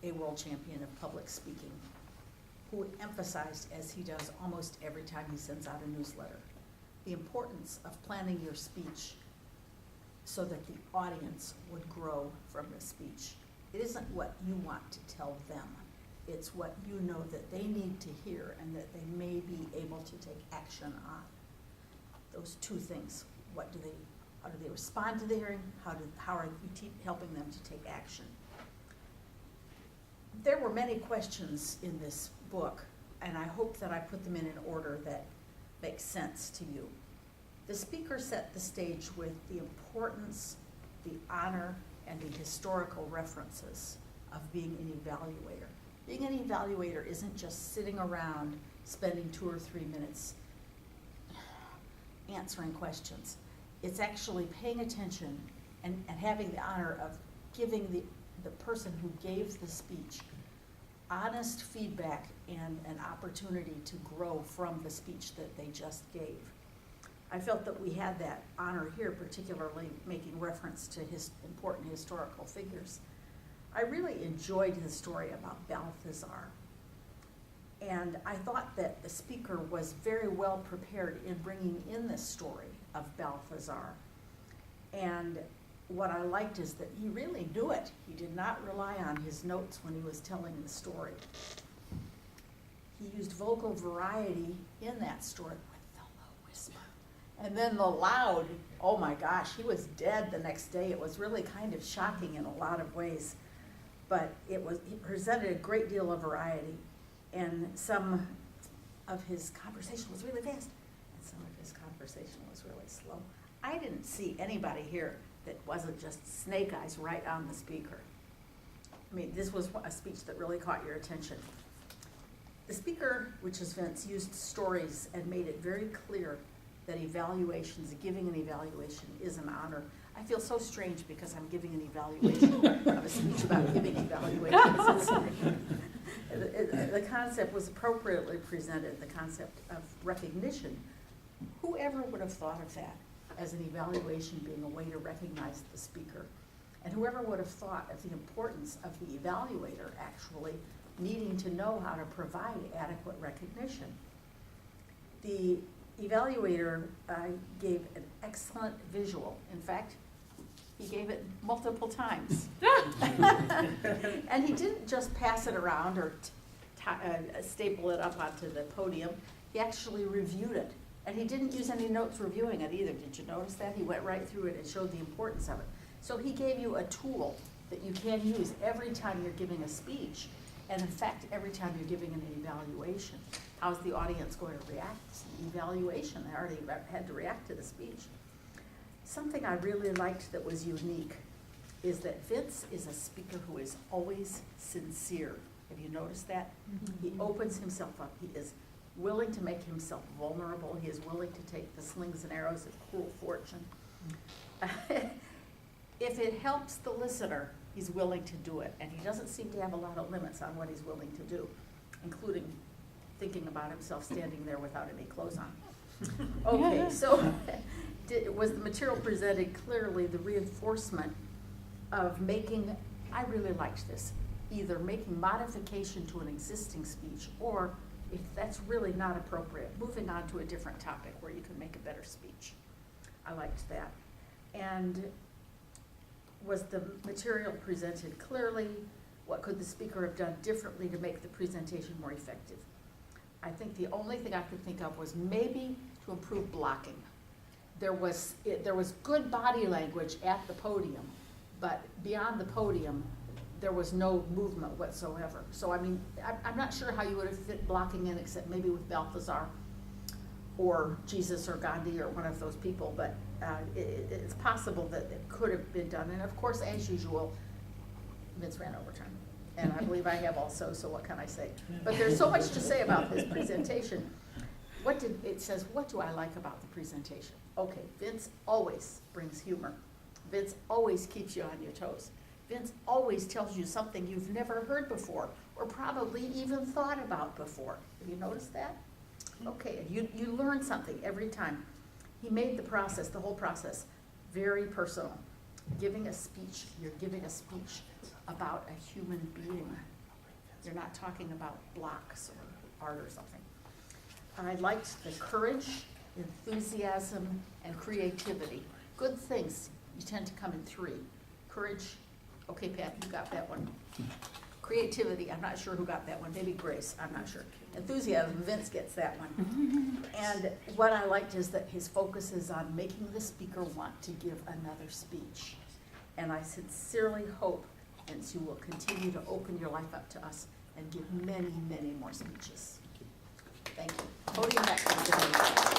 a world champion of public speaking, who emphasized, as he does almost every time he sends out a newsletter, the importance of planning your speech so that the audience would grow from the speech. It isn't what you want to tell them. It's what you know that they need to hear and that they may be able to take action on. Those two things. How do they respond to the hearing? How are you helping them to take action? There were many questions in this book, and I hope that I put them in an order that makes sense to you. The speaker set the stage with the importance, the honor, and the historical references of being an evaluator. Being an evaluator isn't just sitting around spending 2 or 3 minutes answering questions. It's actually paying attention and having the honor of giving the person who gave the speech honest feedback and an opportunity to grow from the speech that they just gave. I felt that we had that honor here, particularly making reference to important historical figures. I really enjoyed his story about Balthazar. And I thought that the speaker was very well prepared in bringing in this story of Balthazar. And what I liked is that he really knew it. He did not rely on his notes when he was telling the story. He used vocal variety in that story with the low whisper. And then the loud, oh my gosh, he was dead the next day. It was really kind of shocking in a lot of ways. But he presented a great deal of variety. And some of his conversation was really fast, and some of his conversation was really slow. I didn't see anybody here that wasn't just snake eyes right on the speaker. I mean, this was a speech that really caught your attention. The speaker, which is Vince, used stories and made it very clear that giving an evaluation is an honor. I feel so strange because I'm giving an evaluation of a speech about giving evaluations. The concept was appropriately presented, the concept of recognition. Whoever would have thought of that as an evaluation being a way to recognize the speaker? And whoever would have thought of the importance of the evaluator actually needing to know how to provide adequate recognition? The evaluator gave an excellent visual. In fact, he gave it multiple times. And he didn't just pass it around or staple it up onto the podium. He actually reviewed it. And he didn't use any notes reviewing it either. Did you notice that? He went right through it and showed the importance of it. So he gave you a tool that you can use every time you're giving a speech, and in fact, every time you're giving an evaluation. How's the audience going to react? It's an evaluation. They already had to react to the speech. Something I really liked that was unique is that Vince is a speaker who is always sincere. Have you noticed that? Mm-hmm. He opens himself up. He is willing to make himself vulnerable. He is willing to take the slings and arrows of cruel fortune. If it helps the listener, he's willing to do it. And he doesn't seem to have a lot of limits on what he's willing to do, including thinking about himself standing there without any clothes on. Okay, so was the material presented clearly the reinforcement of making, I really liked this, either making modification to an existing speech, or if that's really not appropriate, moving on to a different topic where you can make a better speech. I liked that. And was the material presented clearly? What could the speaker have done differently to make the presentation more effective? I think the only thing I could think of was maybe to improve blocking. There was good body language at the podium, but beyond the podium, there was no movement whatsoever. So I mean, I'm not sure how you would have fit blocking in except maybe with Balthazar or Jesus or Gandhi or one of those people, but it's possible that it could have been done. And of course, as usual, Vince ran over time. And I believe I have also, so what can I say? But there's so much to say about this presentation. It says, what do I like about the presentation? Okay, Vince always brings humor. Vince always keeps you on your toes. Vince always tells you something you've never heard before, or probably even thought about before. Have you noticed that? Okay, you learn something every time. He made the whole process, very personal. Giving a speech, you're giving a speech about a human being. You're not talking about blocks or art or something. I liked the courage, enthusiasm, and creativity. Good things, you tend to come in three. Courage, okay, Pat, you got that one. Creativity, I'm not sure who got that one, maybe Grace, I'm not sure. Enthusiasm, Vince gets that one. And what I liked is that his focus is on making the speaker want to give another speech. And I sincerely hope that you will continue to open your life up to us and give many, many more speeches. Thank you. Podium back to the